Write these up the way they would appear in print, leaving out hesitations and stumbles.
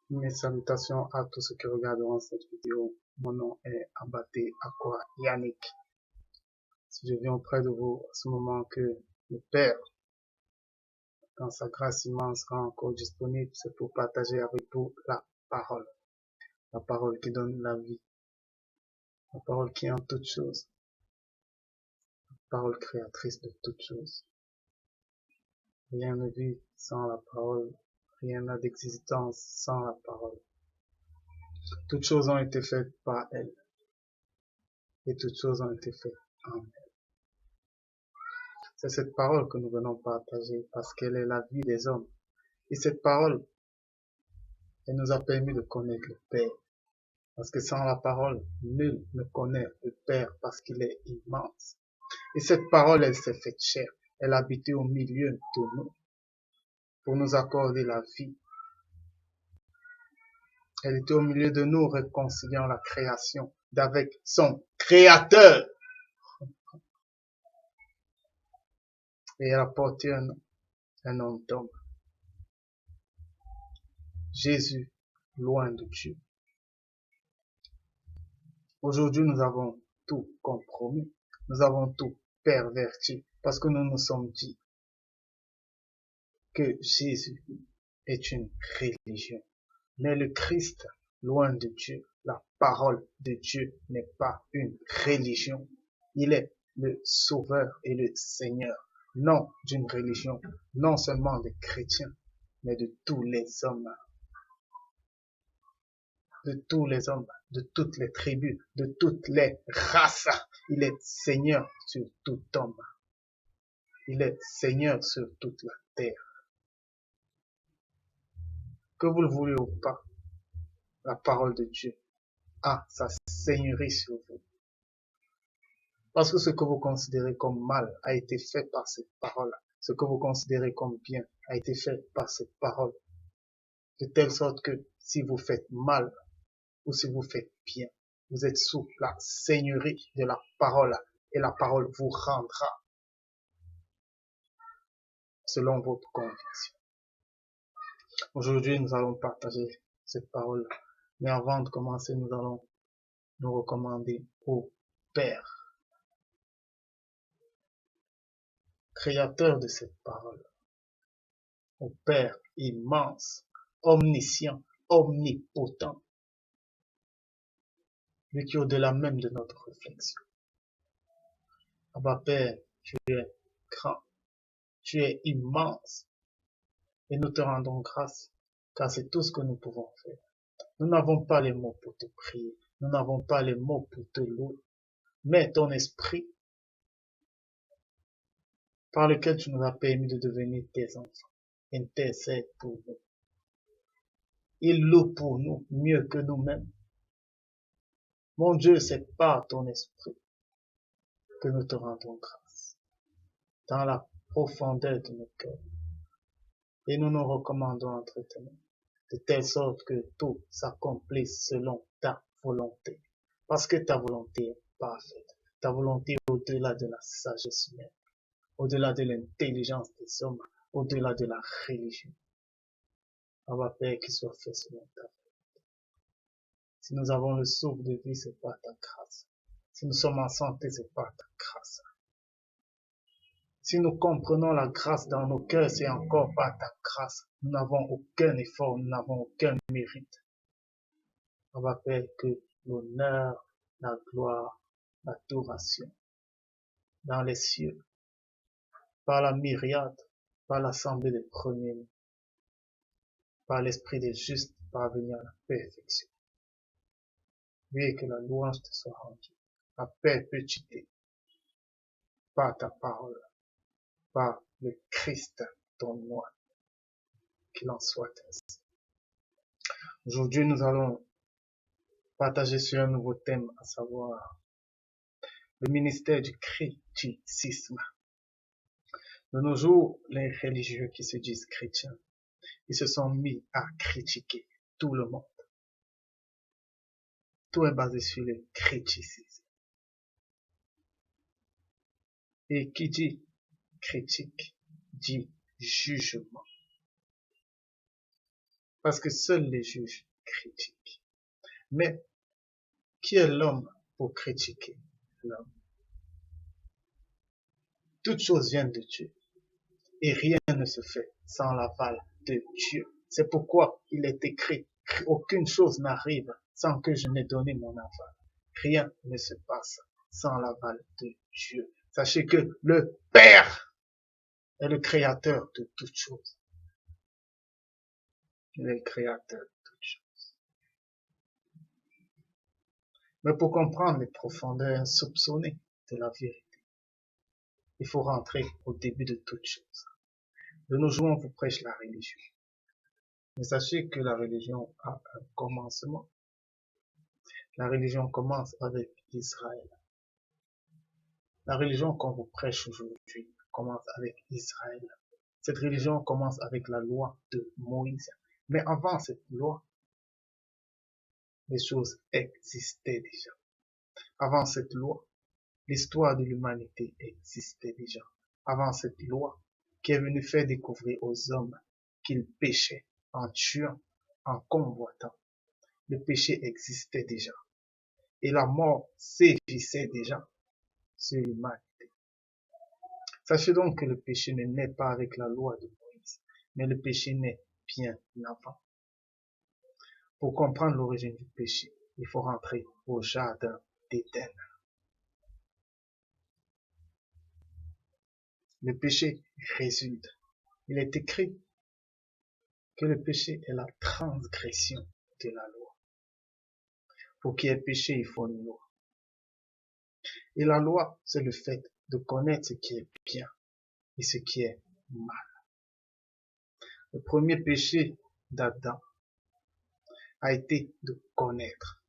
Mes salutations à tous ceux qui regarderont cette vidéo. Mon nom est Abaté Akwa Yannick. Si je viens auprès de vous à ce moment que le Père, dans sa grâce immense, rend encore disponible, c'est pour partager avec vous la parole qui donne la vie, la parole qui est en toutes choses, la parole créatrice de toutes choses. Rien ne vit sans la parole, rien n'a d'existence sans la parole. Toutes choses ont été faites par elle, et toutes choses ont été faites en elle. C'est cette parole que nous venons partager parce qu'elle est la vie des hommes. Et cette parole, elle nous a permis de connaître le Père. Parce que sans la parole, nul ne connaît le Père parce qu'il est immense. Et cette parole, elle s'est faite chair. Elle a habité au milieu de nous pour nous accorder la vie. Elle était au milieu de nous réconciliant la création d'avec son Créateur. Et elle a porté un nom d'homme. Jésus, loin de Dieu. Aujourd'hui, nous avons tout compromis. Nous avons tout perverti parce que nous nous sommes dit que Jésus est une religion. Mais le Christ, loin de Dieu, la parole de Dieu n'est pas une religion. Il est le Sauveur et le Seigneur, non d'une religion, non seulement des chrétiens, mais de tous les hommes. De tous les hommes, de toutes les tribus, de toutes les races. Il est Seigneur sur tout homme. Il est Seigneur sur toute la terre. Que vous le voulez ou pas, la parole de Dieu a sa seigneurie sur vous. Parce que ce que vous considérez comme mal a été fait par cette parole. Ce que vous considérez comme bien a été fait par cette parole. De telle sorte que si vous faites mal ou si vous faites bien, vous êtes sous la seigneurie de la parole et la parole vous rendra selon votre conviction. Aujourd'hui, nous allons partager cette parole. Mais avant de commencer, nous allons nous recommander au Père, créateur de cette parole, au Père immense, omniscient, omnipotent, lui qui est au-delà même de notre réflexion. Abba Père, tu es grand, tu es immense, et nous te rendons grâce, car c'est tout ce que nous pouvons faire. Nous n'avons pas les mots pour te prier, nous n'avons pas les mots pour te louer, mais ton esprit, par lequel tu nous as permis de devenir tes enfants, intercède pour nous. Il loue pour nous mieux que nous-mêmes. Mon Dieu, c'est par ton esprit que nous te rendons grâce, dans la profondeur de nos cœurs. Et nous nous recommandons entre tes mains, de telle sorte que tout s'accomplisse selon ta volonté. Parce que ta volonté est parfaite. Ta volonté est au-delà de la sagesse humaine, au-delà de l'intelligence des hommes, au-delà de la religion. Abba Père, qu'il soit fait selon ta volonté. Si nous avons le souffle de vie, c'est par ta grâce. Si nous sommes en santé, c'est par ta grâce. Si nous comprenons la grâce dans nos cœurs, c'est encore par ta grâce. Nous n'avons aucun effort, nous n'avons aucun mérite. On va faire que l'honneur, la gloire, l'adoration dans les cieux, par la myriade, par l'assemblée des premiers, par l'esprit des justes, parvenir à la perfection. Oui, que la louange te soit rendue, à perpétuité, par ta parole, par le Christ, ton nom, qu'il en soit ainsi. Aujourd'hui, nous allons partager sur un nouveau thème, à savoir le ministère du criticisme. De nos jours, les religieux qui se disent chrétiens, ils se sont mis à critiquer tout le monde. Tout est basé sur le criticisme. Et qui dit critique, dit jugement. parce que seuls les juges critiquent. Mais qui est l'homme pour critiquer l'homme? Toutes choses viennent de Dieu et rien ne se fait sans l'aval de Dieu. C'est pourquoi il est écrit, aucune chose n'arrive sans que je n'ai donné mon aval. Rien ne se passe sans l'aval de Dieu. Sachez que le Père est le créateur de toutes choses. Il est le créateur de toutes choses. Mais pour comprendre les profondeurs insoupçonnées de la vérité, il faut rentrer au début de toutes choses. De nos jours, on vous prêche la religion. Mais sachez que la religion a un commencement. La religion commence avec Israël. La religion qu'on vous prêche aujourd'hui commence avec Israël. Cette religion commence avec la loi de Moïse. Mais avant cette loi, les choses existaient déjà. Avant cette loi, l'histoire de l'humanité existait déjà. Avant cette loi, qui est venue faire découvrir aux hommes qu'ils péchaient en tuant, en convoitant. Le péché existait déjà. Et la mort sévissait déjà sur l'humanité. Sachez donc que le péché ne naît pas avec la loi de Moïse, mais le péché naît bien avant. Pour comprendre l'origine du péché, il faut rentrer au jardin d'Éden. Le péché résulte. Il est écrit que le péché est la transgression de la loi. Pour qu'il y ait péché, il faut une loi. Et la loi, c'est le fait de connaître ce qui est bien et ce qui est mal. Le premier péché d'Adam a été de connaître,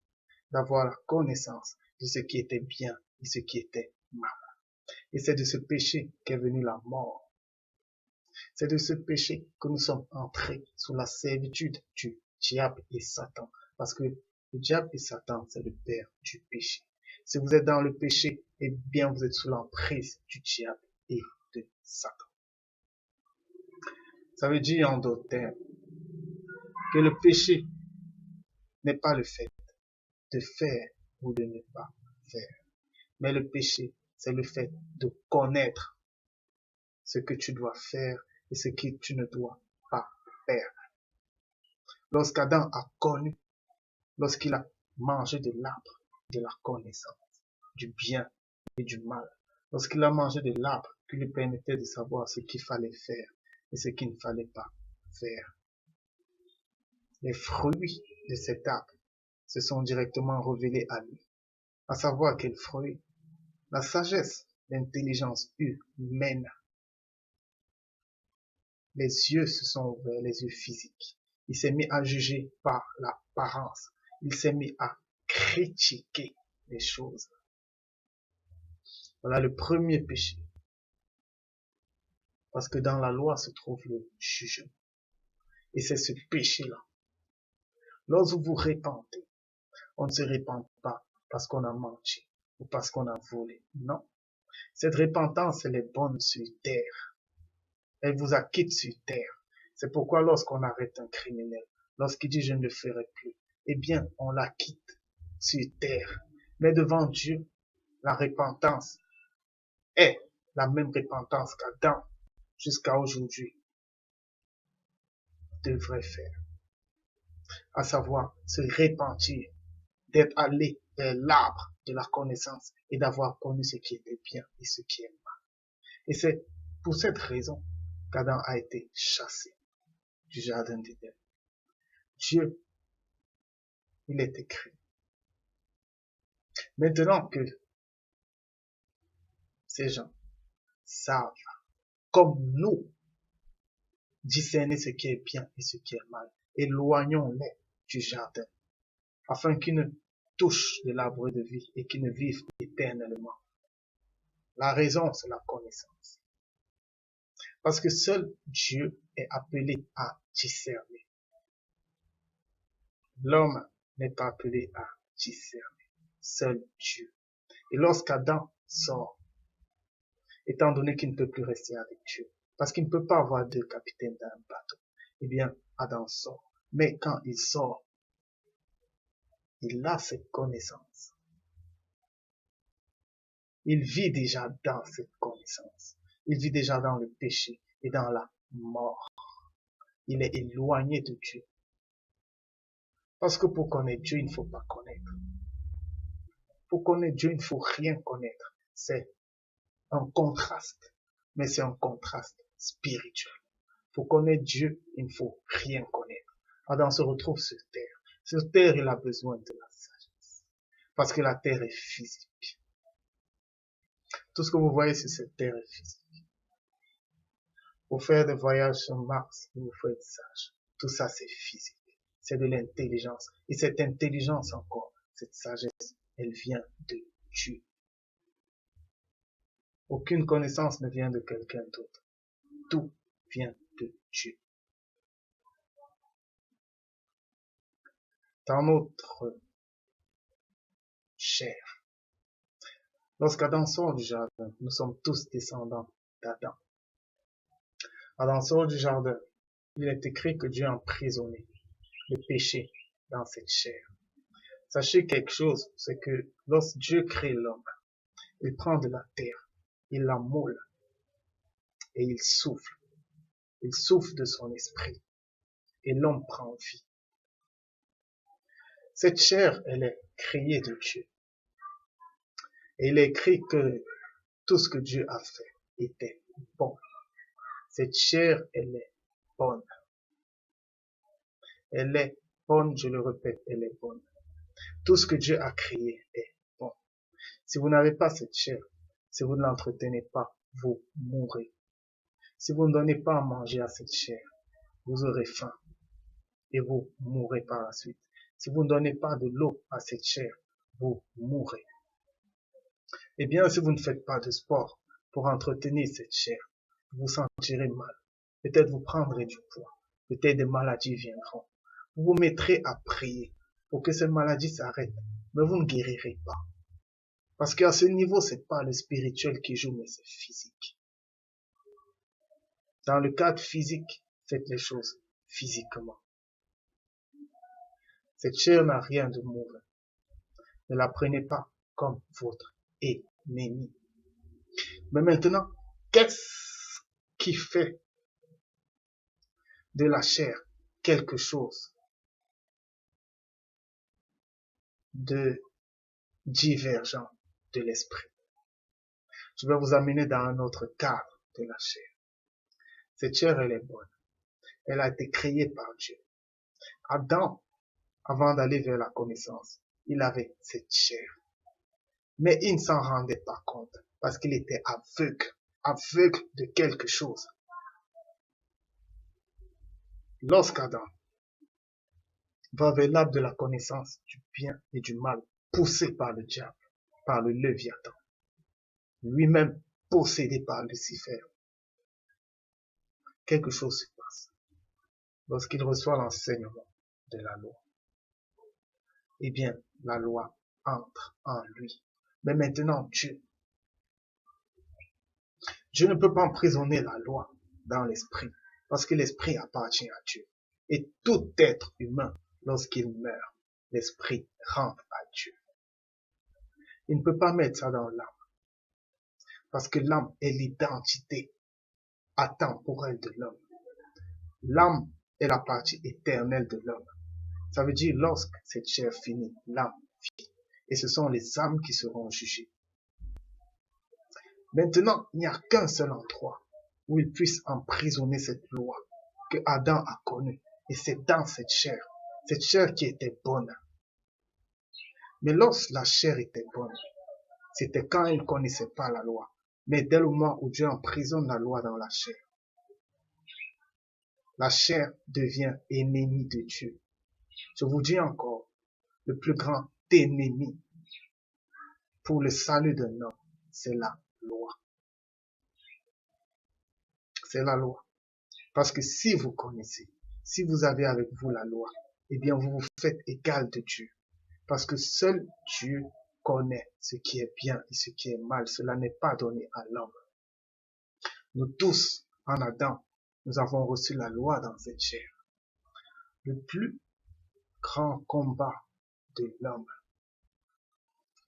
d'avoir la connaissance de ce qui était bien et ce qui était mal. Et c'est de ce péché qu'est venue la mort. C'est de ce péché que nous sommes entrés sous la servitude du diable et Satan. Parce que le diable et Satan, c'est le père du péché. Si vous êtes dans le péché, eh bien vous êtes sous l'emprise du diable et de Satan. Ça veut dire en d'autres termes que le péché n'est pas le fait de faire ou de ne pas faire. Mais le péché, c'est le fait de connaître ce que tu dois faire et ce que tu ne dois pas faire. Lorsqu'Adam a connu, lorsqu'il a mangé de l'arbre de la connaissance, du bien et du mal, lorsqu'il a mangé de l'arbre qui lui permettait de savoir ce qu'il fallait faire et ce qu'il ne fallait pas faire, les fruits de cet arbre se sont directement révélés à lui. À savoir quel fruit? La sagesse, l'intelligence humaine. Les yeux se sont ouverts, les yeux physiques. Il s'est mis à juger par l'apparence. Il s'est mis à critiquer les choses. Voilà le premier péché. Parce que dans la loi se trouve le jugement. Et c'est ce péché-là. Lorsque vous vous répentez, on ne se répand pas parce qu'on a menti ou parce qu'on a volé. Non. Cette repentance, elle est bonne sur terre. Elle vous acquitte sur terre. C'est pourquoi lorsqu'on arrête un criminel, lorsqu'il dit je ne le ferai plus, eh bien, on l'acquitte sur terre. Mais devant Dieu, la repentance est la même repentance qu'Adam jusqu'à aujourd'hui devrait faire. À savoir, se repentir, d'être allé vers l'arbre de la connaissance et d'avoir connu ce qui était bien et ce qui est mal. Et c'est pour cette raison qu'Adam a été chassé du jardin d'Éden. Dieu, il est écrit. Maintenant que ces gens savent, comme nous, discerner ce qui est bien et ce qui est mal, éloignons-les du jardin, afin qu'ils ne touchent de l'arbre de vie et qu'ils ne vivent éternellement. La raison, c'est la connaissance. Parce que seul Dieu est appelé à discerner. L'homme n'est pas appelé à discerner. Seul Dieu. Et lorsqu'Adam sort, étant donné qu'il ne peut plus rester avec Dieu, parce qu'il ne peut pas avoir deux capitaines dans un bateau, eh bien, Adam sort. Mais quand il sort, il a cette connaissance. Il vit déjà dans cette connaissance. Il vit déjà dans le péché et dans la mort. Il est éloigné de Dieu. Parce que pour connaître Dieu, il ne faut pas connaître. Pour connaître Dieu, il ne faut rien connaître. C'est un contraste, mais c'est un contraste spirituel. Pour connaître Dieu, il ne faut rien connaître. Adam se retrouve sur terre. Sur terre, il a besoin de la sagesse. Parce que la terre est physique. Tout ce que vous voyez sur cette terre est physique. Pour faire des voyages sur Mars, il vous faut être sage. Tout ça, c'est physique. C'est de l'intelligence. Et cette intelligence encore, cette sagesse, elle vient de Dieu. Aucune connaissance ne vient de quelqu'un d'autre. Tout vient de Dieu. Dans notre chair, lorsqu'Adam sort du jardin, nous sommes tous descendants d'Adam. Adam sort du jardin, il est écrit que Dieu a emprisonné le péché dans cette chair. Sachez quelque chose, c'est que lorsque Dieu crée l'homme, il prend de la terre, il la moule et il souffle. Il souffle de son esprit et l'homme prend vie. Cette chair, elle est créée de Dieu. Et il est écrit que tout ce que Dieu a fait était bon. Cette chair, elle est bonne. Elle est bonne, je le répète, elle est bonne. Tout ce que Dieu a créé est bon. Si vous n'avez pas cette chair, si vous ne l'entretenez pas, vous mourrez. Si vous ne donnez pas à manger à cette chair, vous aurez faim et vous mourrez par la suite. Si vous ne donnez pas de l'eau à cette chair, vous mourrez. Eh bien, si vous ne faites pas de sport pour entretenir cette chair, vous vous sentirez mal. Peut-être vous prendrez du poids. Peut-être des maladies viendront. Vous vous mettrez à prier pour que ces maladies s'arrêtent, mais vous ne guérirez pas. Parce qu'à ce niveau, c'est pas le spirituel qui joue, mais c'est physique. Dans le cadre physique, faites les choses physiquement. Cette chair n'a rien de mauvais. Ne la prenez pas comme votre ennemi. Mais maintenant, qu'est-ce qui fait de la chair quelque chose de divergent de l'esprit? Je vais vous amener dans un autre cadre de la chair. Cette chair, elle est bonne. Elle a été créée par Dieu. Adam, avant d'aller vers la connaissance, il avait cette chair. Mais il ne s'en rendait pas compte parce qu'il était aveugle de quelque chose. Lorsqu'Adam va vers l'arbre de la connaissance du bien et du mal, poussé par le diable, par le Léviathan, lui-même possédé par Lucifer, quelque chose se passe. Lorsqu'il reçoit l'enseignement de la loi, eh bien, la loi entre en lui. Mais maintenant, Dieu ne peut pas emprisonner la loi dans l'esprit, parce que l'esprit appartient à Dieu. Et tout être humain, lorsqu'il meurt, l'esprit rentre à Dieu. Il ne peut pas mettre ça dans l'âme, parce que l'âme est l'identité atemporelle de l'homme. L'âme est la partie éternelle de l'homme. Ça veut dire, lorsque cette chair finit, l'âme vit. Et ce sont les âmes qui seront jugées. Maintenant, il n'y a qu'un seul endroit où il puisse emprisonner cette loi que Adam a connue. Et c'est dans cette chair qui était bonne. Mais lorsque la chair était bonne, c'était quand il ne connaissait pas la loi. Mais dès le moment où Dieu emprisonne la loi dans la chair devient ennemie de Dieu. Je vous dis encore, le plus grand ennemi pour le salut d'un homme, c'est la loi. C'est la loi. Parce que si vous connaissez, si vous avez avec vous la loi, eh bien vous vous faites égal de Dieu. Parce que seul Dieu connaît ce qui est bien et ce qui est mal. Cela n'est pas donné à l'homme. Nous tous, en Adam, nous avons reçu la loi dans cette chair. Le plus grand combat de l'homme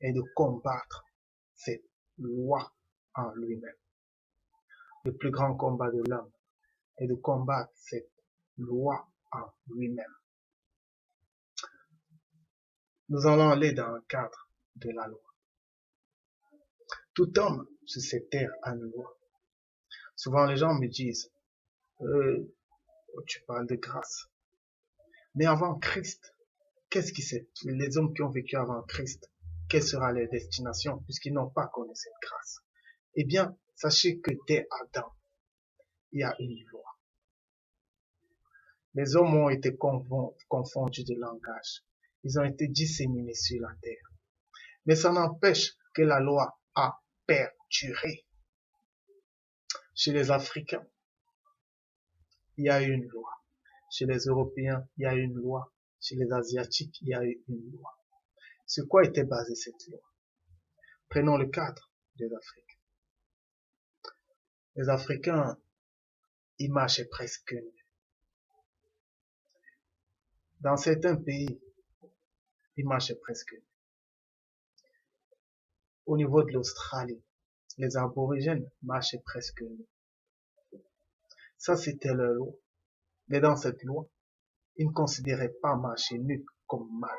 est de combattre cette loi en lui-même. Le plus grand combat de l'homme est de combattre cette loi en lui-même. Nous allons aller dans le cadre de la loi. Tout homme sur cette terre a une loi. Souvent les gens me disent, tu parles de grâce. Mais avant Christ, qu'est-ce qui s'est, les hommes qui ont vécu avant Christ, quelle sera leur destination puisqu'ils n'ont pas connu cette grâce? Eh bien, sachez que dès Adam, il y a une loi. Les hommes ont été confondus de langage. Ils ont été disséminés sur la terre. Mais ça n'empêche que la loi a perduré. Chez les Africains, il y a une loi. Chez les Européens, il y a une loi. Chez les Asiatiques, il y a une loi. Sur quoi était basée cette loi? Prenons le cadre des Africains. Les Africains, ils marchaient presque nus. Dans certains pays, ils marchaient presque nus. Au niveau de l'Australie, les aborigènes marchaient presque nus. Ça, c'était leur loi. Mais dans cette loi, ils ne considéraient pas marcher nus comme mal.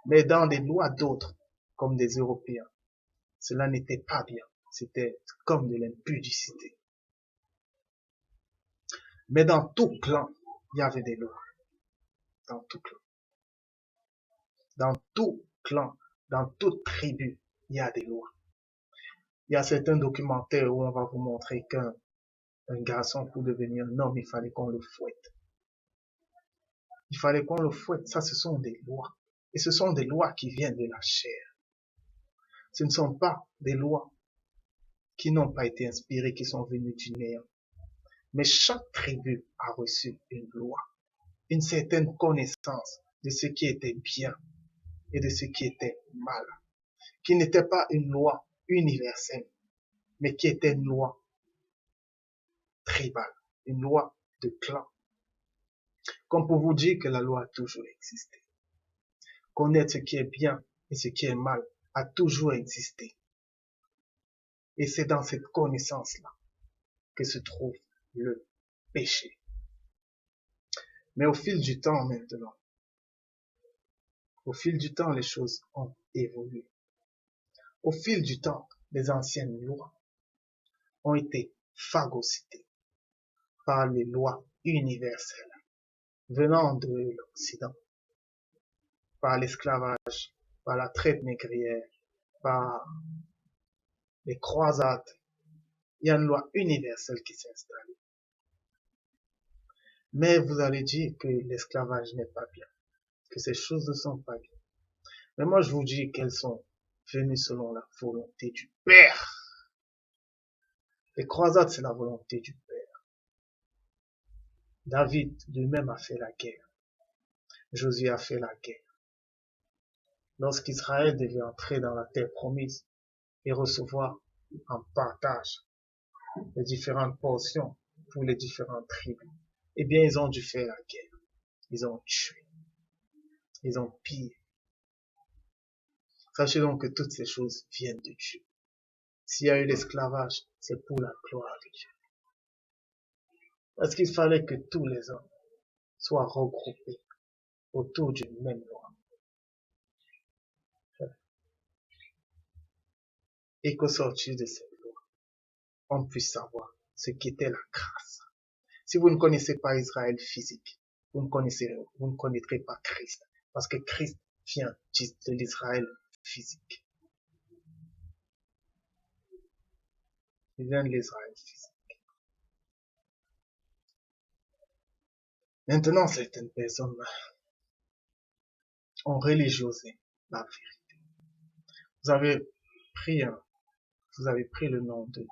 Mais dans les lois d'autres, comme des Européens, cela n'était pas bien. C'était comme de l'impudicité. Mais dans tout clan, il y avait des lois. Dans tout clan. Dans tout clan, dans toute tribu, il y a des lois. Il y a certains documentaires où on va vous montrer qu'un garçon, pour devenir un homme, il fallait qu'on le fouette. Il fallait qu'on le fouette. Ça, ce sont des lois. Et ce sont des lois qui viennent de la chair. Ce ne sont pas des lois qui n'ont pas été inspirées, qui sont venues du néant. Mais chaque tribu a reçu une loi, une certaine connaissance de ce qui était bien et de ce qui était mal, qui n'était pas une loi universelle, mais qui était une loi tribale, une loi de clan. Comme pour vous dire que la loi a toujours existé. Connaître ce qui est bien et ce qui est mal a toujours existé. Et c'est dans cette connaissance-là que se trouve le péché. Mais au fil du temps maintenant, au fil du temps, les choses ont évolué. Au fil du temps, les anciennes lois ont été phagocytées par les lois universelles venant de l'Occident, par l'esclavage, par la traite négrière, par les croisades. Il y a une loi universelle qui s'est installée. Mais vous allez dire que l'esclavage n'est pas bien, que ces choses ne sont pas bien. Mais moi, je vous dis qu'elles sont venues selon la volonté du Père. Les croisades, c'est la volonté du Père. David lui-même a fait la guerre. Josué a fait la guerre. Lorsqu'Israël devait entrer dans la terre promise et recevoir en partage les différentes portions pour les différentes tribus, eh bien, ils ont dû faire la guerre. Ils ont tué. Ils ont pillé. Sachez donc que toutes ces choses viennent de Dieu. S'il y a eu l'esclavage, c'est pour la gloire de Dieu. Parce qu'il fallait que tous les hommes soient regroupés autour d'une même loi. Et qu'au sortir de cette loi, on puisse savoir ce qu'était la grâce. Si vous ne connaissez pas Israël physique, vous ne connaîtrez pas Christ. Parce que Christ vient de l'Israël physique. Il vient de l'Israël physique. Maintenant, certaines personnes ont religiosé la vérité. Vous avez pris le nom de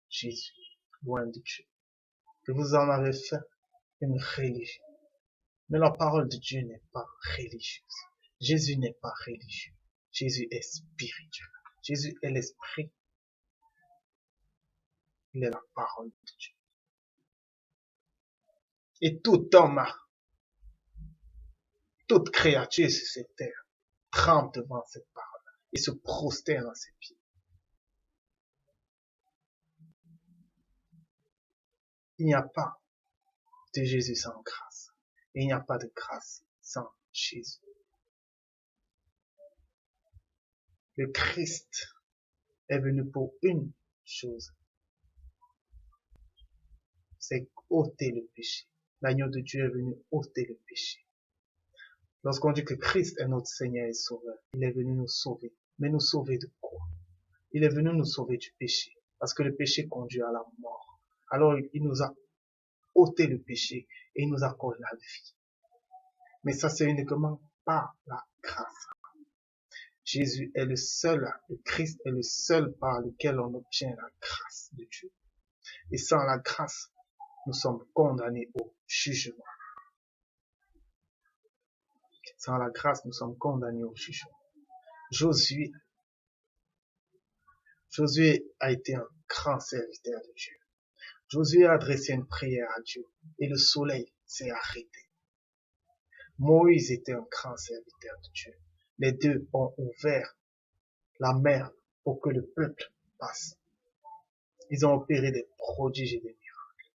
Jésus, loin de Dieu. Et vous en avez fait une religion. Mais la parole de Dieu n'est pas religieuse. Jésus n'est pas religieux. Jésus est spirituel. Jésus est l'esprit. Il est la parole de Dieu. Et tout homme toute créature sur cette terre tremble devant cette parole et se prosterne à ses pieds. Il n'y a pas de Jésus sans grâce. Et il n'y a pas de grâce sans Jésus. Le Christ est venu pour une chose, c'est ôter le péché. L'agneau de Dieu est venu ôter le péché. Lorsqu'on dit que Christ est notre Seigneur et Sauveur, il est venu nous sauver. Mais nous sauver de quoi? Il est venu nous sauver du péché, parce que le péché conduit à la mort. Alors il nous a ôté le péché et il nous accorde la vie. Mais ça, c'est uniquement par la grâce. Jésus est le Christ est le seul par lequel on obtient la grâce de Dieu. Et sans la grâce, nous sommes condamnés au jugement. Sans la grâce, nous sommes condamnés au jugement. Josué a été un grand serviteur de Dieu. Josué a adressé une prière à Dieu et le soleil s'est arrêté. Moïse était un grand serviteur de Dieu. Les deux ont ouvert la mer pour que le peuple passe. Ils ont opéré des prodiges et des miracles.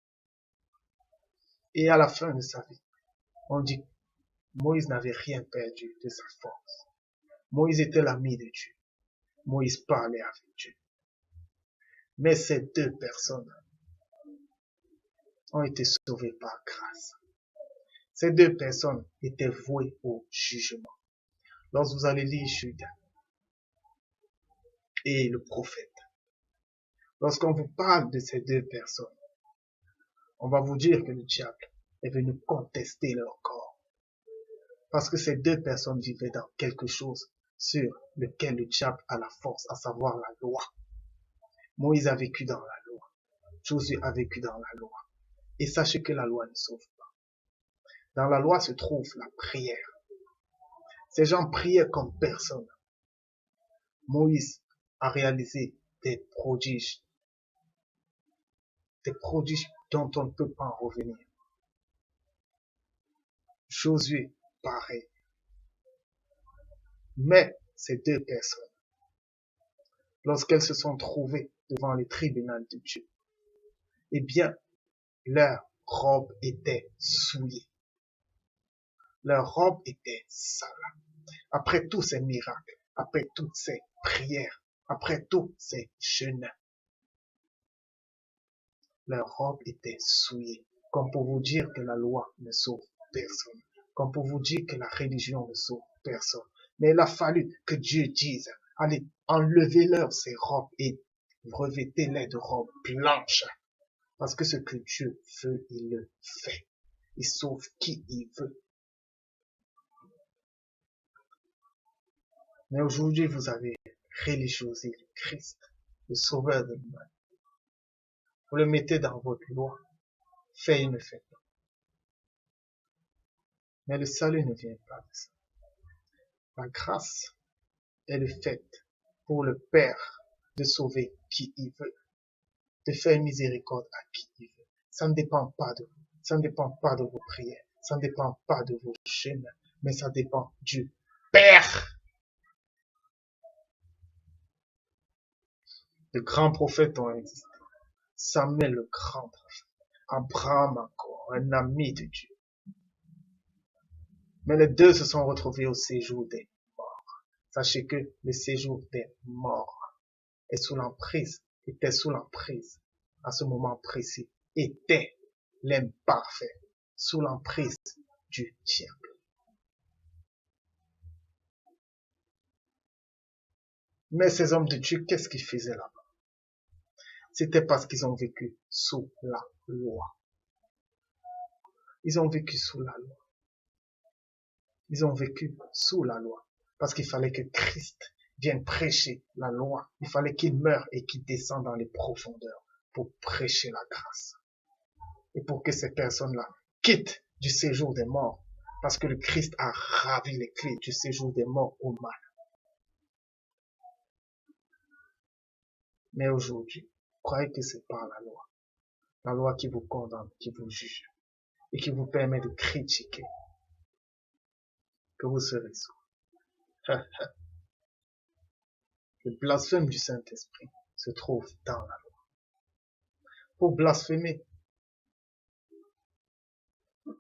Et à la fin de sa vie, on dit que Moïse n'avait rien perdu de sa force. Moïse était l'ami de Dieu. Moïse parlait avec Dieu. Mais ces deux personnes ont été sauvées par grâce. Ces deux personnes étaient vouées au jugement. Lorsque vous allez lire Judas et le prophète, lorsqu'on vous parle de ces deux personnes, on va vous dire que le diable est venu contester leur corps. Parce que ces deux personnes vivaient dans quelque chose sur lequel le diable a la force, à savoir la loi. Moïse a vécu dans la loi. Josué a vécu dans la loi. Et sachez que la loi ne sauve pas. Dans la loi se trouve la prière. Ces gens priaient comme personne. Moïse a réalisé des prodiges dont on ne peut pas en revenir. Josué, pareil. Mais ces deux personnes, lorsqu'elles se sont trouvées devant les tribunaux de Dieu, eh bien, leur robe était souillée. Leur robe était sale. Après tous ces miracles, après toutes ces prières, après tous ces jeûnes, leur robe était souillée. Comme pour vous dire que la loi ne sauve personne. Comme pour vous dire que la religion ne sauve personne. Mais il a fallu que Dieu dise, allez, enlevez-leur ces robes et revêtez-les de robes blanches. Parce que ce que Dieu veut, il le fait. Il sauve qui il veut. Mais aujourd'hui, vous avez religiosé le Christ, le sauveur de l'humanité. Vous le mettez dans votre loi. Fait, il ne fait pas. Mais le salut ne vient pas de ça. La grâce est le fait pour le Père de sauver qui il veut, de faire miséricorde à qui il veut. Ça ne dépend pas de vous. Ça ne dépend pas de vos prières. Ça ne dépend pas de vos jeûnes. Mais ça dépend du Père. De grands prophètes ont existé. Samuel le grand prophète. Abraham encore, un ami de Dieu. Mais les deux se sont retrouvés au séjour des morts. Sachez que le séjour des morts est sous l'emprise, était sous l'emprise, à ce moment précis, était l'imparfait, sous l'emprise du diable. Mais ces hommes de Dieu, qu'est-ce qu'ils faisaient là-bas? C'était parce qu'ils ont vécu sous la loi. Ils ont vécu sous la loi. Ils ont vécu sous la loi. Parce qu'il fallait que Christ vienne prêcher la loi. Il fallait qu'il meure et qu'il descende dans les profondeurs pour prêcher la grâce. Et pour que ces personnes-là quittent du séjour des morts. Parce que le Christ a ravi les clés du séjour des morts au mal. Mais aujourd'hui, croyez que c'est par la loi. La loi qui vous condamne, qui vous juge et qui vous permet de critiquer. que vous serez sourds. Le blasphème du Saint-Esprit se trouve dans la loi. Pour blasphémer,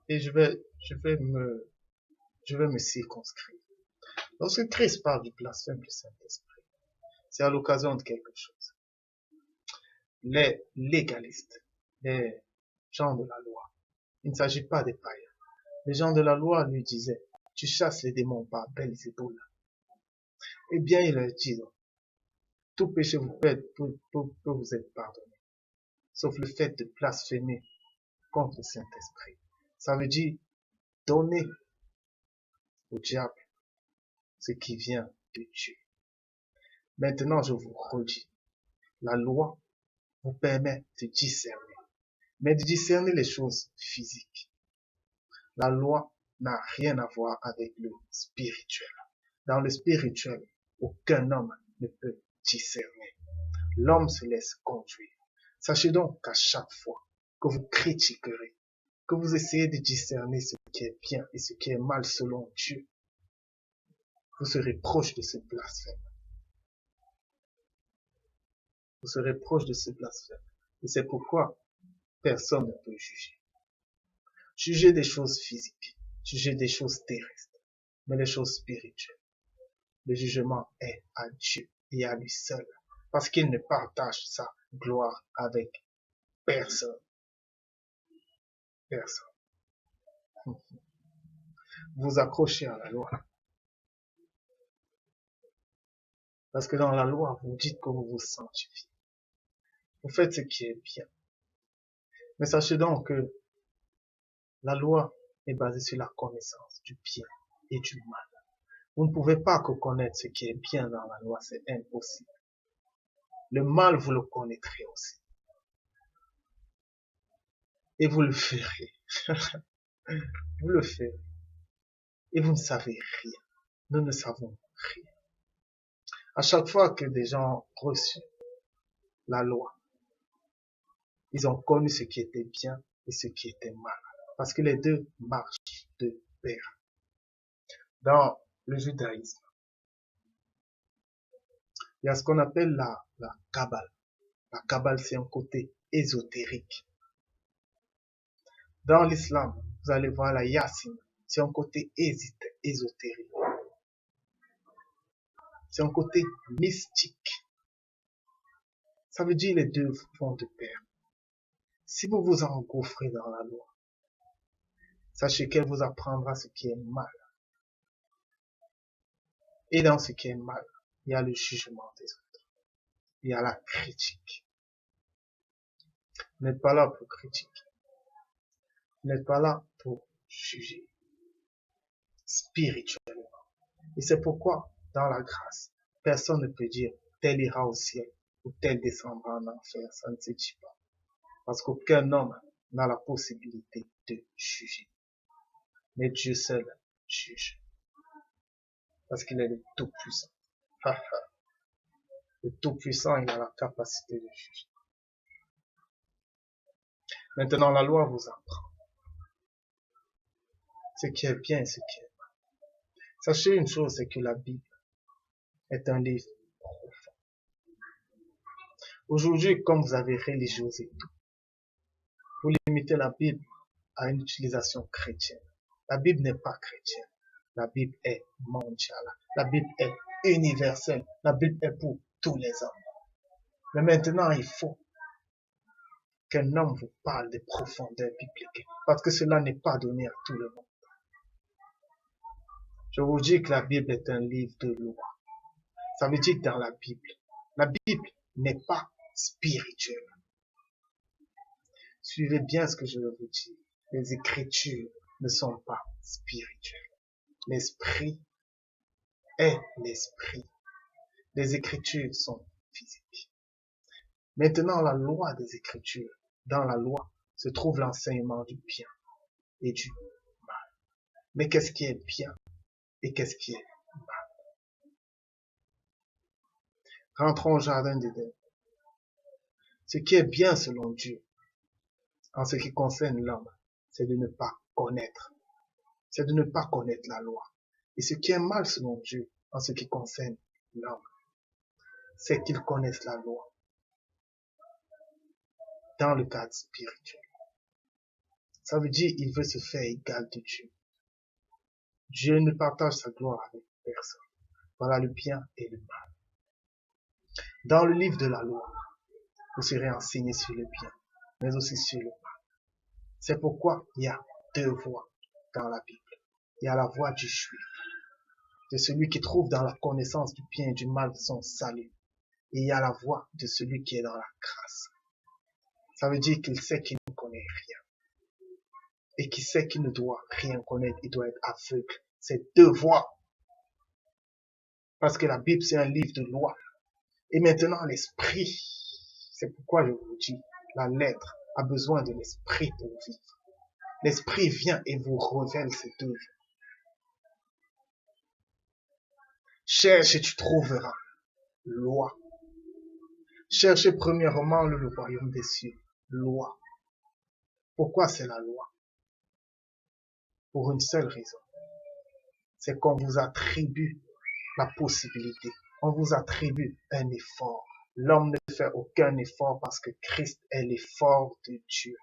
et je vais me circonscrire. Lorsque Christ parle du blasphème du Saint-Esprit, c'est à l'occasion de quelque chose. Les légalistes, les gens de la loi, il ne s'agit pas des païens. Les gens de la loi lui disaient, tu chasses les démons par Belzéboul. Eh bien, il leur dit, tout péché peut vous être pardonné, sauf le fait de blasphémer contre le Saint-Esprit. Ça veut dire donner au diable ce qui vient de Dieu. Maintenant, je vous redis, la loi vous permet de discerner, mais de discerner les choses physiques. La loi n'a rien à voir avec le spirituel. Dans le spirituel, aucun homme ne peut discerner. L'homme se laisse conduire. Sachez donc qu'à chaque fois que vous critiquerez, que vous essayez de discerner ce qui est bien et ce qui est mal selon Dieu, vous serez proche de ce blasphème. Vous serez proche de ce blasphème. Et c'est pourquoi personne ne peut juger. Juger des choses physiques, juger des choses terrestres, mais les choses spirituelles. Le jugement est à Dieu et à lui seul, parce qu'il ne partage sa gloire avec personne. Personne. Vous accrochez à la loi. Parce que dans la loi, vous dites que vous vous sanctifiez. Vous faites ce qui est bien. Mais sachez donc que la loi est basée sur la connaissance du bien et du mal. Vous ne pouvez pas connaître ce qui est bien dans la loi, c'est impossible. Le mal, vous le connaîtrez aussi. Et vous le ferez. Vous le ferez. Et vous ne savez rien. Nous ne savons rien. À chaque fois que des gens ont reçu la loi, ils ont connu ce qui était bien et ce qui était mal. Parce que les deux marchent de pair. Dans le judaïsme, il y a ce qu'on appelle la Kabbale. La Kabbale, c'est un côté ésotérique. Dans l'islam, vous allez voir la Yassine, c'est un côté ésotérique. C'est un côté mystique. Ça veut dire les deux vont de pair. Si vous vous engouffrez dans la loi, sachez qu'elle vous apprendra ce qui est mal. Et dans ce qui est mal, il y a le jugement des autres. Il y a la critique. Vous n'êtes pas là pour critiquer. Vous n'êtes pas là pour juger spirituellement. Et c'est pourquoi, dans la grâce, personne ne peut dire tel ira au ciel ou tel descendra en enfer. Ça ne se dit pas. Parce qu'aucun homme n'a la possibilité de juger. Mais Dieu seul juge. Parce qu'il est le Tout-Puissant. Le Tout-Puissant, il a la capacité de juger. Maintenant, la loi vous apprend ce qui est bien et ce qui est mal. Sachez une chose, c'est que la Bible est un livre profond. Aujourd'hui, comme vous avez religiosité tout, vous limitez la Bible à une utilisation chrétienne. La Bible n'est pas chrétienne. La Bible est mondiale. La Bible est universelle. La Bible est pour tous les hommes. Mais maintenant, il faut qu'un homme vous parle des profondeurs bibliques. Parce que cela n'est pas donné à tout le monde. Je vous dis que la Bible est un livre de loi. Ça veut dire que dans la Bible n'est pas spirituelle. Suivez bien ce que je veux vous dire. Les Écritures ne sont pas spirituelles. L'Esprit est l'Esprit. Les Écritures sont physiques. Maintenant, la loi des Écritures, dans la loi, se trouve l'enseignement du bien et du mal. Mais qu'est-ce qui est bien et qu'est-ce qui est mal? Rentrons au jardin d'Éden. Ce qui est bien selon Dieu, en ce qui concerne l'homme, c'est de ne pas connaître. C'est de ne pas connaître la loi. Et ce qui est mal selon Dieu, en ce qui concerne l'homme, c'est qu'ils connaissent la loi dans le cadre spirituel. Ça veut dire qu'il veut se faire égal de Dieu. Dieu ne partage sa gloire avec personne. Voilà le bien et le mal. Dans le livre de la loi, vous serez enseigné sur le bien, mais aussi sur le mal. C'est pourquoi il y a deux voies dans la Bible. Il y a la voie du juif, de celui qui trouve dans la connaissance du bien et du mal son salut. Et il y a la voie de celui qui est dans la grâce. Ça veut dire qu'il sait qu'il ne connaît rien. Et qu'il sait qu'il ne doit rien connaître, il doit être aveugle. C'est deux voies. Parce que la Bible, c'est un livre de loi. Et maintenant, l'esprit, c'est pourquoi je vous dis, la lettre a besoin de l'esprit pour vivre. L'esprit vient et vous révèle ces deux voies. Cherche et tu trouveras. Loi. Cherchez premièrement le royaume des cieux. Loi. Pourquoi c'est la loi? Pour une seule raison. C'est qu'on vous attribue la possibilité. On vous attribue un effort. L'homme ne fait aucun effort parce que Christ est l'effort de Dieu.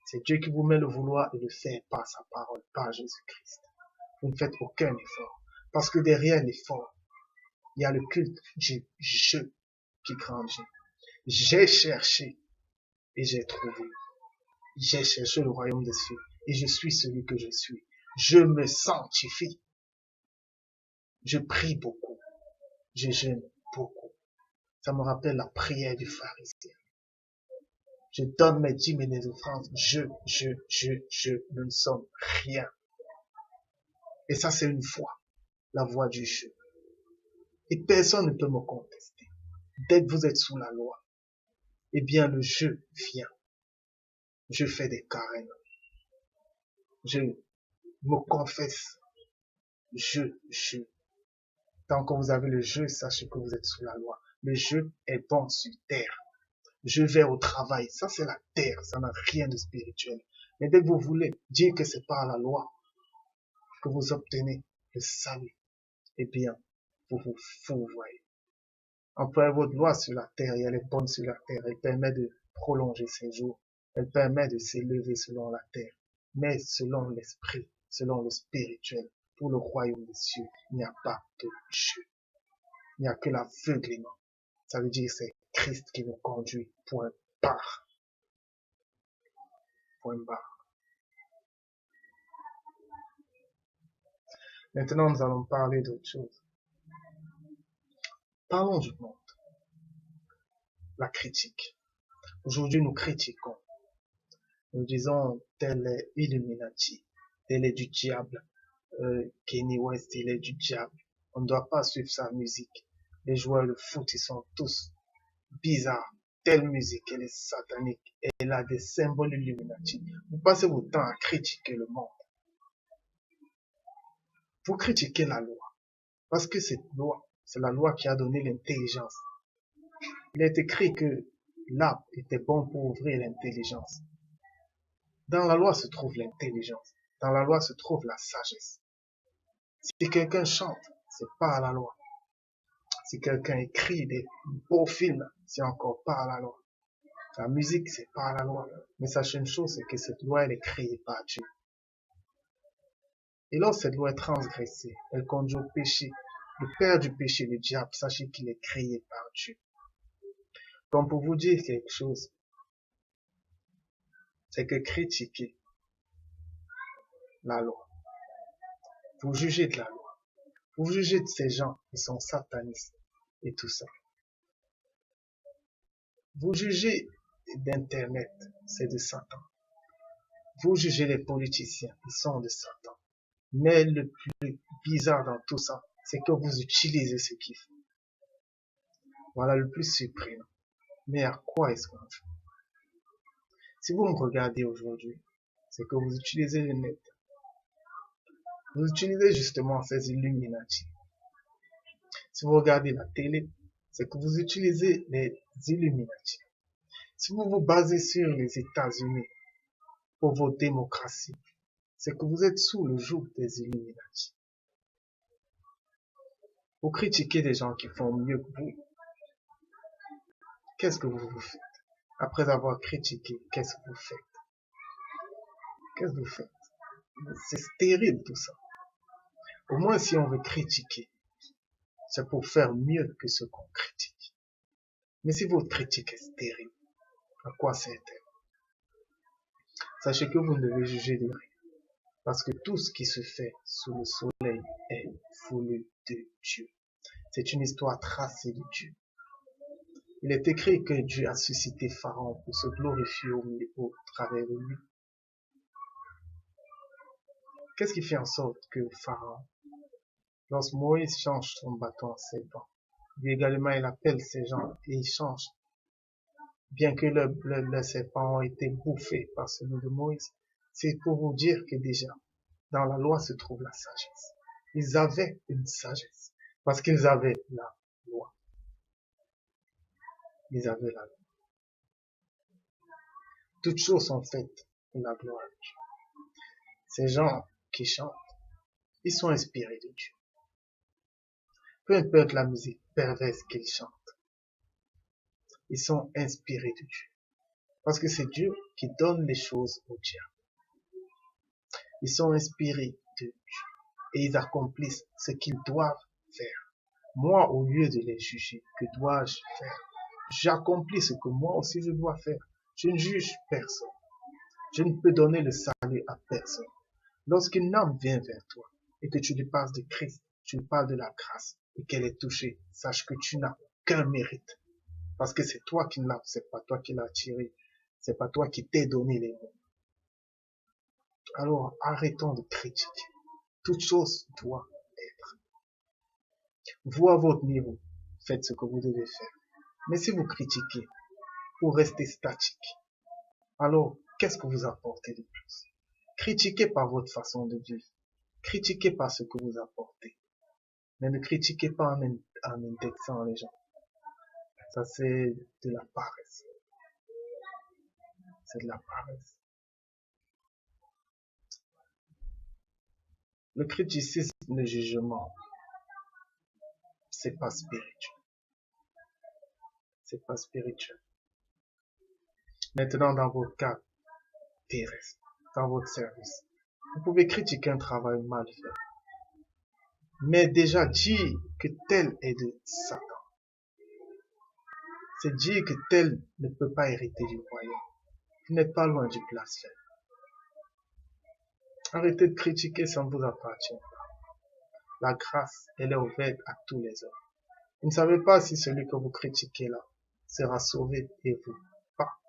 C'est Dieu qui vous met le vouloir et le faire par sa parole, par Jésus-Christ. Vous ne faites aucun effort. Parce que derrière l'effort, il y a le culte du je qui grandit. J'ai cherché et j'ai trouvé. J'ai cherché le royaume des cieux et je suis celui que je suis. Je me sanctifie. Je prie beaucoup. Je jeûne beaucoup. Ça me rappelle la prière du pharisien. Je donne mes dîmes et mes offrandes. Nous ne sommes rien. Et ça, c'est une foi. La voie du jeu. Et personne ne peut me contester. Dès que vous êtes sous la loi, eh bien, le jeu vient. Je fais des carènes. Je me confesse. Je. Tant que vous avez le jeu, sachez que vous êtes sous la loi. Le jeu est bon sur terre. Je vais au travail. Ça, c'est la terre. Ça n'a rien de spirituel. Mais dès que vous voulez dire que c'est par la loi que vous obtenez le salut, eh bien, vous vous fourvoyez. Employez votre loi sur la terre et elle est bonne sur la terre. Elle permet de prolonger ses jours. Elle permet de s'élever selon la terre. Mais selon l'esprit, selon le spirituel, pour le royaume des cieux, il n'y a pas de jeu. Il n'y a que l'aveuglement. Ça veut dire c'est Christ qui nous conduit. Point barre. Point barre. Maintenant, nous allons parler d'autre chose. Parlons du monde. La critique. Aujourd'hui, nous critiquons. Nous disons, tel est Illuminati, tel est du diable, Kanye West, il est du diable. On ne doit pas suivre sa musique. Les joueurs de foot, ils sont tous bizarres. Telle musique, elle est satanique. Elle a des symboles Illuminati. Vous passez votre temps à critiquer le monde. Vous critiquez la loi. Parce que cette loi, c'est la loi qui a donné l'intelligence. Il est écrit que l'arbre était bon pour ouvrir l'intelligence. Dans la loi se trouve l'intelligence. Dans la loi se trouve la sagesse. Si quelqu'un chante, c'est pas la loi. Si quelqu'un écrit des beaux films, c'est encore pas la loi. La musique, c'est pas la loi. Mais sachez une chose, c'est que cette loi, elle est créée par Dieu. Et lorsque cette loi est transgressée, elle conduit au péché. Le père du péché, le diable, sachez qu'il est créé par Dieu. Donc pour vous dire quelque chose, c'est que critiquer la loi, vous jugez de la loi, vous jugez de ces gens qui sont satanistes et tout ça. Vous jugez d'Internet, c'est de Satan. Vous jugez les politiciens, ils sont de Satan. Mais le plus bizarre dans tout ça, c'est que vous utilisez ce qu'ils font. Voilà le plus surprenant. Mais à quoi est-ce qu'on joue? Si vous me regardez aujourd'hui, c'est que vous utilisez le net. Vous utilisez justement ces Illuminati. Si vous regardez la télé, c'est que vous utilisez les Illuminati. Si vous vous basez sur les États-Unis pour vos démocraties, c'est que vous êtes sous le joug des Illuminati. Vous critiquez des gens qui font mieux que vous. Qu'est-ce que vous faites? Après avoir critiqué, qu'est-ce que vous faites? Qu'est-ce que vous faites? C'est stérile tout ça. Au moins si on veut critiquer, c'est pour faire mieux que ce qu'on critique. Mais si votre critique est stérile, à quoi sert-elle? Sachez que vous ne devez juger de rien. Parce que tout ce qui se fait sous le soleil est voulu de Dieu. C'est une histoire tracée de Dieu. Il est écrit que Dieu a suscité Pharaon pour se glorifier au travers de lui. Qu'est-ce qui fait en sorte que Pharaon, lorsque Moïse change son bâton en serpent, lui également il appelle ces gens et il change. Bien que le serpent a été bouffé par celui de Moïse, c'est pour vous dire que déjà, dans la loi se trouve la sagesse. Ils avaient une sagesse, parce qu'ils avaient la loi. Ils avaient la loi. Toutes choses sont faites pour la gloire de Dieu. Ces gens qui chantent, ils sont inspirés de Dieu. Peu importe la musique perverse qu'ils chantent, ils sont inspirés de Dieu. Parce que c'est Dieu qui donne les choses au diable. Ils sont inspirés de Dieu et ils accomplissent ce qu'ils doivent faire. Moi, au lieu de les juger, que dois-je faire? J'accomplis ce que moi aussi je dois faire. Je ne juge personne. Je ne peux donner le salut à personne. Lorsqu'une âme vient vers toi et que tu lui parles de Christ, tu lui parles de la grâce et qu'elle est touchée, sache que tu n'as aucun mérite. Parce que c'est toi qui l'as, c'est pas toi qui l'as tiré, c'est pas toi qui t'es donné les mots. Alors arrêtons de critiquer. Toute chose doit être. Vous à votre niveau, faites ce que vous devez faire. Mais si vous critiquez pour rester statique, alors qu'est-ce que vous apportez de plus? Critiquez par votre façon de vivre. Critiquez par ce que vous apportez. Mais ne critiquez pas en indexant les gens. Ça, c'est de la paresse. C'est de la paresse. Le criticisme, le jugement, c'est pas spirituel. C'est pas spirituel. Maintenant, dans votre cadre terrestre, dans votre service, vous pouvez critiquer un travail mal fait. Mais déjà dire que tel est de Satan, c'est dire que tel ne peut pas hériter du royaume. Vous n'êtes pas loin du blasphème. Arrêtez de critiquer, ça ne vous appartient pas. La grâce, elle est ouverte à tous les hommes. Vous ne savez pas si celui que vous critiquez là sera sauvé et vous pas.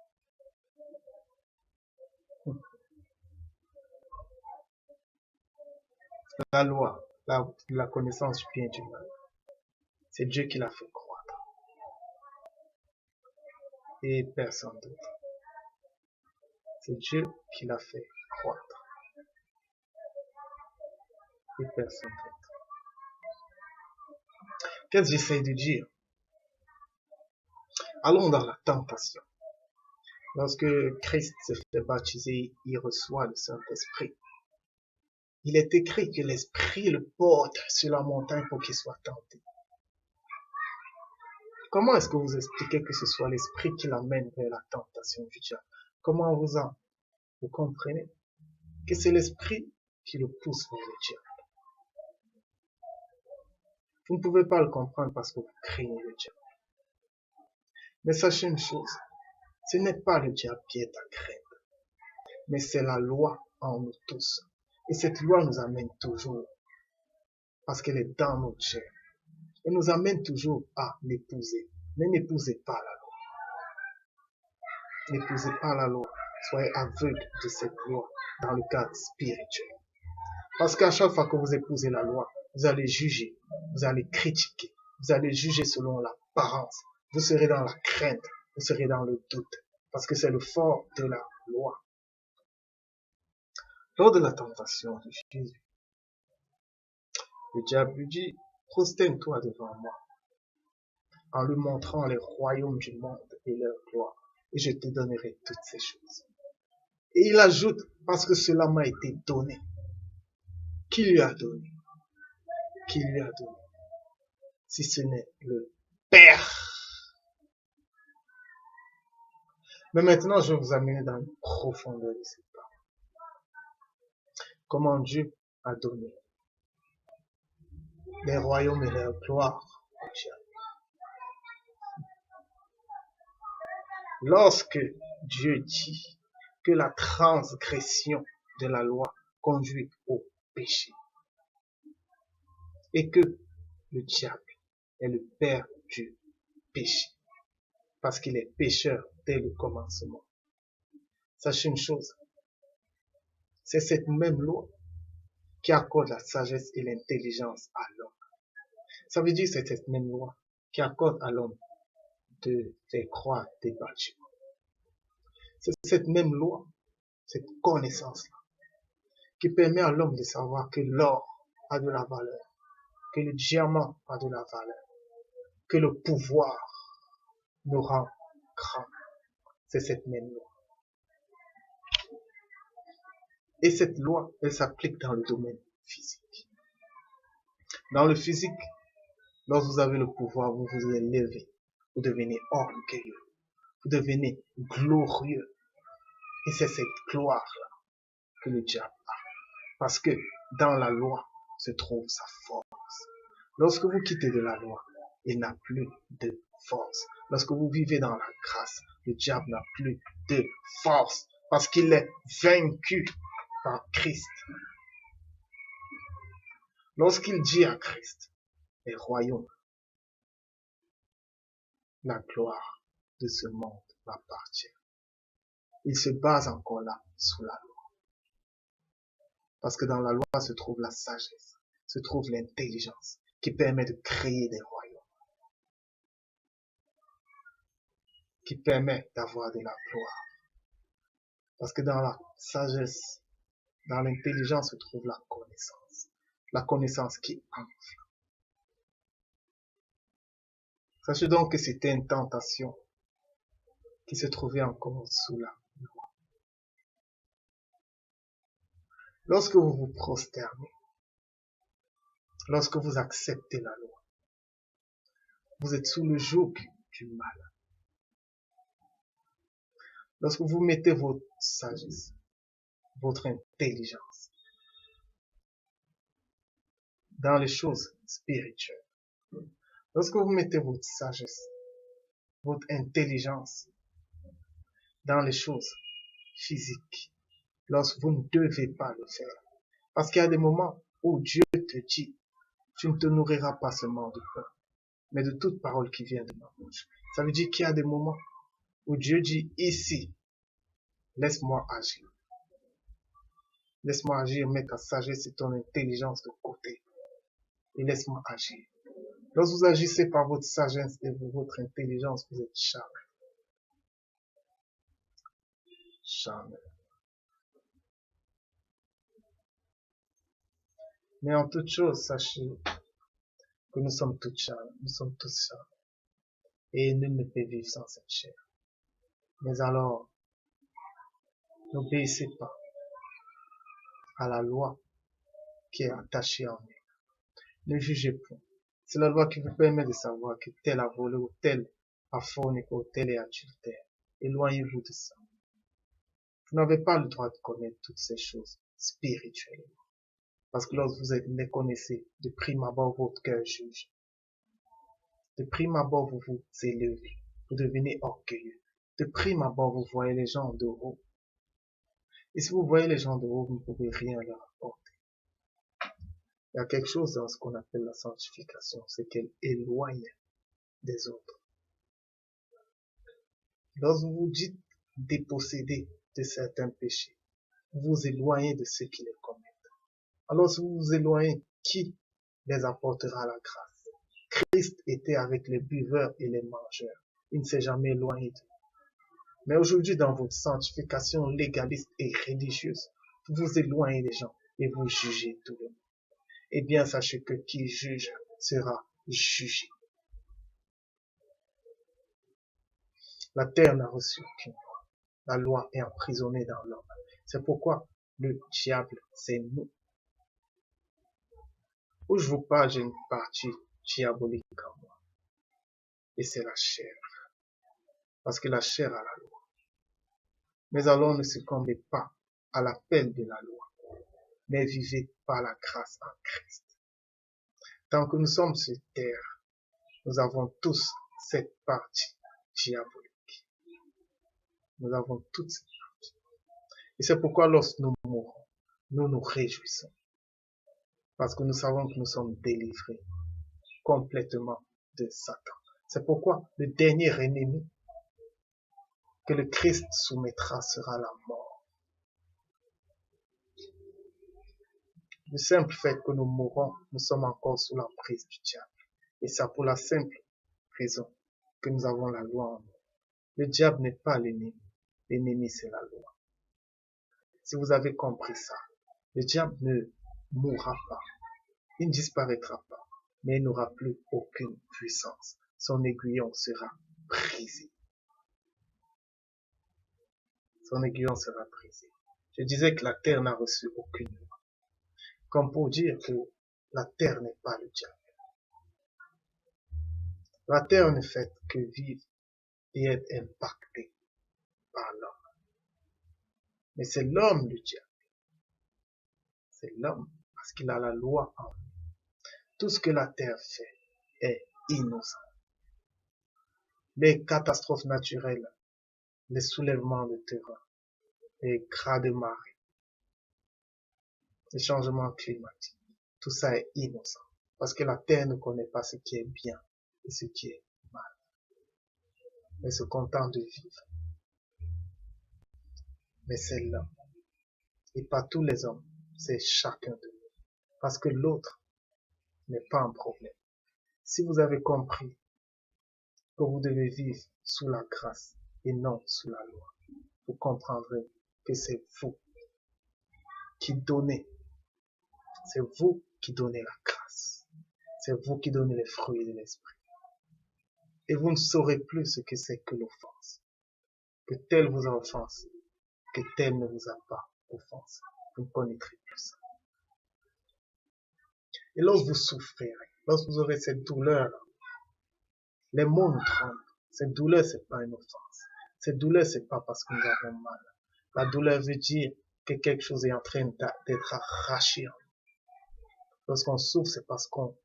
La loi, la connaissance du bien et du mal, c'est Dieu qui l'a fait croître. Et personne d'autre. C'est Dieu qui l'a fait croître. Et personne d'autre. Qu'est-ce que j'essaie de dire? Allons dans la tentation. Lorsque Christ se fait baptiser, il reçoit le Saint-Esprit. Il est écrit que l'Esprit le porte sur la montagne pour qu'il soit tenté. Comment est-ce que vous expliquez que ce soit l'Esprit qui l'amène vers la tentation du diable? Comment vous comprenez que c'est l'Esprit qui le pousse vers le diable? Vous ne pouvez pas le comprendre parce que vous craignez le diable. Mais sachez une chose, ce n'est pas le diable qui est à craindre, mais c'est la loi en nous tous. Et cette loi nous amène toujours, parce qu'elle est dans notre chair, elle nous amène toujours à l'épouser. Mais n'épousez pas la loi. N'épousez pas la loi. Soyez aveugle de cette loi dans le cadre spirituel. Parce qu'à chaque fois que vous épousez la loi, vous allez juger, vous allez critiquer, vous allez juger selon l'apparence. Vous serez dans la crainte, vous serez dans le doute, parce que c'est le fort de la loi. Lors de la tentation de Jésus, le diable lui dit, prosterne-toi devant moi, en lui montrant les royaumes du monde et leur gloire, et je te donnerai toutes ces choses. Et il ajoute, parce que cela m'a été donné. Qui lui a donné? Qui lui a donné? si ce n'est le Père. Mais maintenant, je vais vous amener dans une profondeur de cette parole. Comment Dieu a donné les royaumes et leur gloire au diable. Lorsque Dieu dit que la transgression de la loi conduit au péché et que le diable est le père du péché parce qu'il est pécheur dès le commencement. Sachez une chose, c'est cette même loi qui accorde la sagesse et l'intelligence à l'homme. Ça veut dire que c'est cette même loi qui accorde à l'homme de faire croire des bâtiments. C'est cette même loi, cette connaissance-là, qui permet à l'homme de savoir que l'or a de la valeur, que le diamant a de la valeur, que le pouvoir nous rend grands. C'est cette même loi. Et cette loi, elle s'applique dans le domaine physique. Dans le physique, lorsque vous avez le pouvoir, vous vous élevez, vous devenez orgueilleux, vous devenez glorieux. Et c'est cette gloire-là que le diable a. Parce que dans la loi se trouve sa force. Lorsque vous quittez de la loi, il n'a plus de force. Lorsque vous vivez dans la grâce, le diable n'a plus de force parce qu'il est vaincu par Christ. Lorsqu'il dit à Christ, les royaumes, la gloire de ce monde m'appartient, il se base encore là sous la loi. Parce que dans la loi se trouve la sagesse, se trouve l'intelligence qui permet de créer des royaumes, qui permet d'avoir de la gloire. Parce que dans la sagesse, dans l'intelligence se trouve la connaissance qui enfle. Sachez donc que c'était une tentation qui se trouvait encore sous la loi. Lorsque vous vous prosternez, lorsque vous acceptez la loi, vous êtes sous le joug du mal. Lorsque vous mettez votre sagesse, votre intelligence dans les choses spirituelles, lorsque vous mettez votre sagesse, votre intelligence dans les choses physiques, lorsque vous ne devez pas le faire, parce qu'il y a des moments où Dieu te dit, tu ne te nourriras pas seulement de pain, mais de toute parole qui vient de ma bouche. Ça veut dire qu'il y a des moments où Dieu dit, ici, laisse-moi agir. Laisse-moi agir, mets ta sagesse et ton intelligence de côté. Et laisse-moi agir. Lorsque vous agissez par votre sagesse et votre intelligence, vous êtes charmé. Charmé. Mais en toute chose, sachez que nous sommes tous charmés. Nous sommes tous charmés. Et nul ne peut vivre sans cette chair. Mais alors, n'obéissez pas à la loi qui est attachée en nous. Ne jugez point. C'est la loi qui vous permet de savoir que tel a volé ou tel a forniqué ou tel est adultère. Éloignez-vous de ça. Vous n'avez pas le droit de connaître toutes ces choses spirituelles. Parce que lorsque vous les connaissez, de prime abord, votre cœur juge. De prime abord, vous vous élevez. Vous devenez orgueilleux. De prime abord, vous voyez les gens de haut. Et si vous voyez les gens de haut, vous ne pouvez rien leur apporter. Il y a quelque chose dans ce qu'on appelle la sanctification, c'est qu'elle éloigne des autres. Lorsque vous vous dites déposséder de certains péchés, vous vous éloignez de ceux qui les commettent. Alors si vous vous éloignez, qui les apportera la grâce? Christ était avec les buveurs et les mangeurs. Il ne s'est jamais éloigné d'eux. Mais aujourd'hui, dans votre sanctification légaliste et religieuse, vous vous éloignez des gens et vous jugez tout le monde. Eh bien, sachez que qui juge sera jugé. La terre n'a reçu aucune loi. La loi est emprisonnée dans l'homme. C'est pourquoi le diable, c'est nous. Où je vous parle, j'ai une partie diabolique en moi. Et c'est la chair. Parce que la chair a la loi. Mais alors ne succombez pas à l'appel de la loi, mais vivez par la grâce en Christ. Tant que nous sommes sur terre, nous avons tous cette partie diabolique. Nous avons toutes cette partie. Et c'est pourquoi lorsque nous mourons, nous nous réjouissons. Parce que nous savons que nous sommes délivrés complètement de Satan. C'est pourquoi le dernier ennemi que le Christ soumettra sera la mort. Du simple fait que nous mourons, nous sommes encore sous l'emprise du diable. Et c'est pour la simple raison que nous avons la loi en nous. Le diable n'est pas l'ennemi. L'ennemi, c'est la loi. Si vous avez compris ça, le diable ne mourra pas. Il ne disparaîtra pas. Mais il n'aura plus aucune puissance. Son aiguillon sera brisé. Son aiguillon sera brisé. Je disais que la terre n'a reçu aucune loi. Comme pour dire que la terre n'est pas le diable. La terre ne fait que vivre et être impactée par l'homme. Mais c'est l'homme le diable. C'est l'homme parce qu'il a la loi en lui. Tout ce que la terre fait est innocent. Les catastrophes naturelles, les soulèvements de terrain, les gras de marée, les changements climatiques, tout ça est innocent. Parce que la terre ne connaît pas ce qui est bien et ce qui est mal. Elle se contente de vivre. Mais c'est l'homme. Et pas tous les hommes, c'est chacun de nous. Parce que l'autre n'est pas un problème. Si vous avez compris que vous devez vivre sous la grâce et non sous la loi, vous comprendrez que c'est vous qui donnez. C'est vous qui donnez la grâce. C'est vous qui donnez les fruits de l'esprit. Et vous ne saurez plus ce que c'est que l'offense. Que tel vous a offensé, que tel ne vous a pas offensé. Vous ne connaîtrez plus ça. Et lorsque vous souffrirez, lorsque vous aurez cette douleur, les mots nous tremblent. Cette douleur, c'est pas une offense. Cette douleur, c'est pas parce que nous avons mal. La douleur veut dire que quelque chose est en train d'être arraché en nous. Lorsqu'on souffre, c'est parce qu'on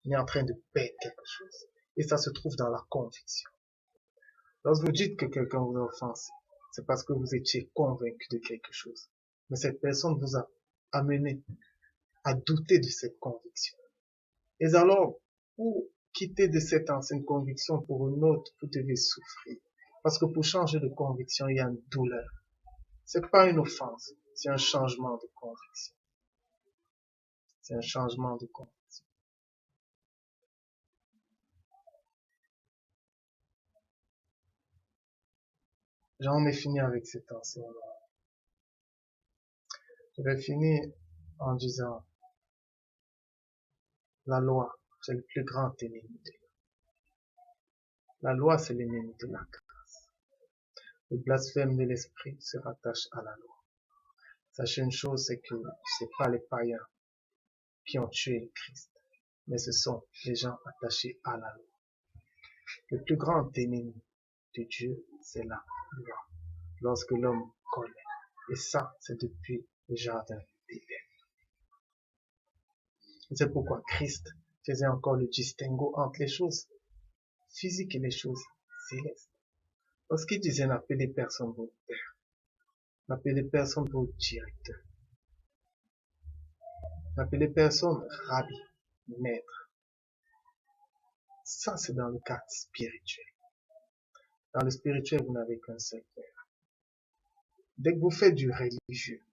est en train de perdre quelque chose. Et ça se trouve dans la conviction. Lorsque vous dites que quelqu'un vous a offensé, c'est parce que vous étiez convaincu de quelque chose. Mais cette personne vous a amené à douter de cette conviction. Et alors, pour quitter de cette ancienne conviction pour une autre, vous devez souffrir. Parce que pour changer de conviction, il y a une douleur. C'est pas une offense, c'est un changement de conviction. C'est un changement de conviction. J'en ai fini avec cet enseignement. Je vais finir en disant, la loi, c'est le plus grand ennemi de Dieu. La loi, c'est l'ennemi de la grâce. Le blasphème de l'esprit se rattache à la loi. Sachez une chose, c'est que c'est pas les païens qui ont tué le Christ, mais ce sont les gens attachés à la loi. Le plus grand ennemi de Dieu, c'est la loi. Lorsque l'homme connaît. Et ça, c'est depuis le jardin d'Éden. C'est pourquoi Christ faisait encore le distinguo entre les choses physiques et les choses célestes. Lorsqu'il disait n'appelez personne votre père, n'appelez personne votre directeur, n'appelez personne rabbi, maître. Ça, c'est dans le cadre spirituel. Dans le spirituel, vous n'avez qu'un seul père. Dès que vous faites du religieux,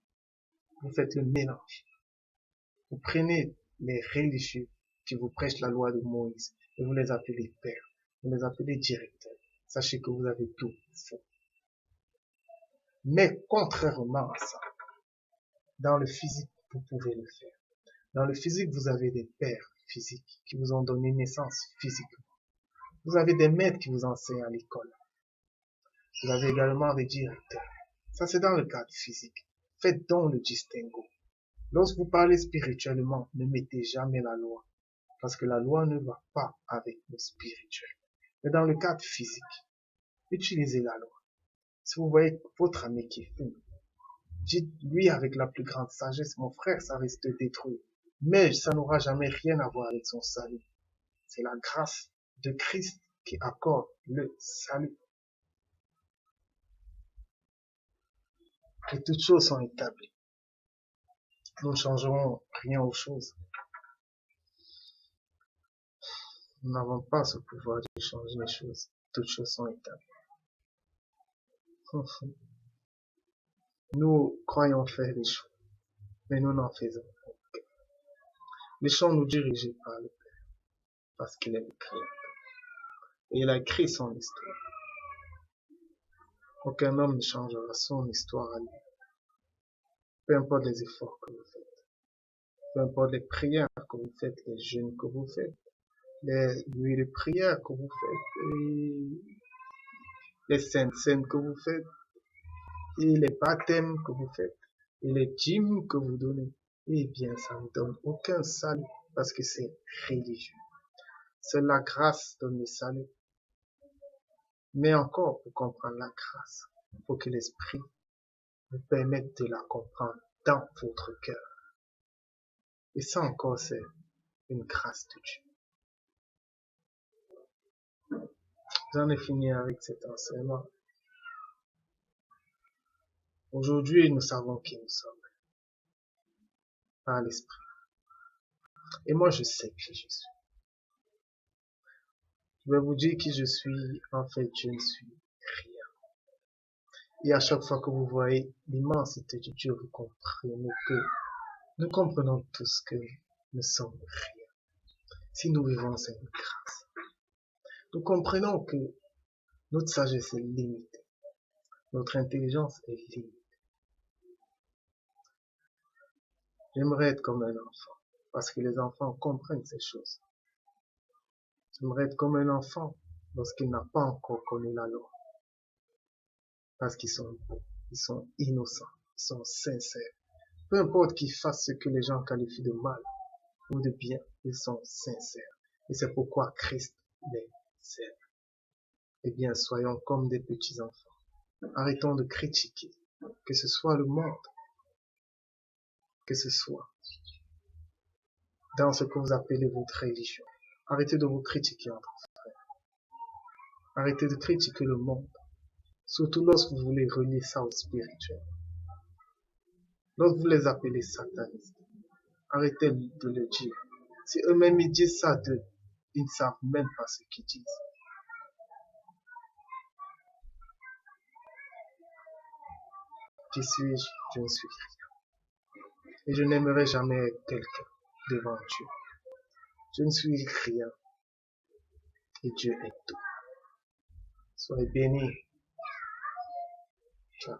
vous faites le mélange. Vous prenez les religieux qui vous prêchent la loi de Moïse et vous les appelez pères, vous les appelez directeurs. Sachez que vous avez tout faux. Mais contrairement à ça, dans le physique, vous pouvez le faire. Dans le physique, vous avez des pères physiques qui vous ont donné naissance physiquement. Vous avez des maîtres qui vous enseignent à l'école. Vous avez également des directeurs. Ça, c'est dans le cadre physique. Faites donc le distinguo. Lorsque vous parlez spirituellement, ne mettez jamais la loi Parce que la loi ne va pas avec le spirituel. Mais dans le cadre physique, utilisez la loi. Si vous voyez votre ami qui fume, dites-lui avec la plus grande sagesse, mon frère, ça risque de détruire. Mais ça n'aura jamais rien à voir avec son salut. C'est la grâce de Christ qui accorde le salut. Et toutes choses sont établies. Nous ne changerons rien aux choses. Nous n'avons pas ce pouvoir de changer les choses. Toutes choses sont établies. Nous croyons faire des choses, mais nous n'en faisons pas. Laissons-nous diriger par le Père, parce qu'il est le Créateur. Et il a écrit son histoire. Aucun homme ne changera son histoire à lui. Peu importe les efforts que vous faites, peu importe les prières que vous faites, les jeûnes que vous faites, les nuits de prière que vous faites, les saintes scènes que vous faites, et les baptêmes que vous faites, et les dîmes que vous donnez, eh bien, ça ne donne aucun salut parce que c'est religieux. Seule la grâce donne le salut. Mais encore, pour comprendre la grâce, il faut que l'Esprit vous permette de la comprendre dans votre cœur. Et ça encore, c'est une grâce de Dieu. J'en ai fini avec cet enseignement. Aujourd'hui, nous savons qui nous sommes par l'Esprit. Et moi, je sais qui je suis. Je vais vous dire qui je suis. En fait, je ne suis rien. Et à chaque fois que vous voyez l'immensité de Dieu, vous comprenez que nous comprenons tous que nous sommes rien. Si nous vivons cette grâce, nous comprenons que notre sagesse est limitée. Notre intelligence est limitée. J'aimerais être comme un enfant, parce que les enfants comprennent ces choses. J'aimerais être comme un enfant lorsqu'il n'a pas encore connu la loi. Parce qu'ils sont beaux, ils sont innocents, ils sont sincères. Peu importe qu'ils fassent ce que les gens qualifient de mal ou de bien, ils sont sincères. Et c'est pourquoi Christ les aime. Eh bien, soyons comme des petits enfants. Arrêtons de critiquer, que ce soit le monde, que ce soit dans ce que vous appelez votre religion. Arrêtez de vous critiquer entre frères. Arrêtez de critiquer le monde. Surtout lorsque vous voulez relier ça au spirituel. Lorsque vous les appelez satanistes, arrêtez de le dire. Si eux-mêmes ils disent ça d'eux, ils ne savent même pas ce qu'ils disent. Qui suis-je? Je ne suis rien. Et je n'aimerais jamais être quelqu'un devant Dieu. Je ne suis rien. Et Dieu est tout. Soyez bénis. Ciao.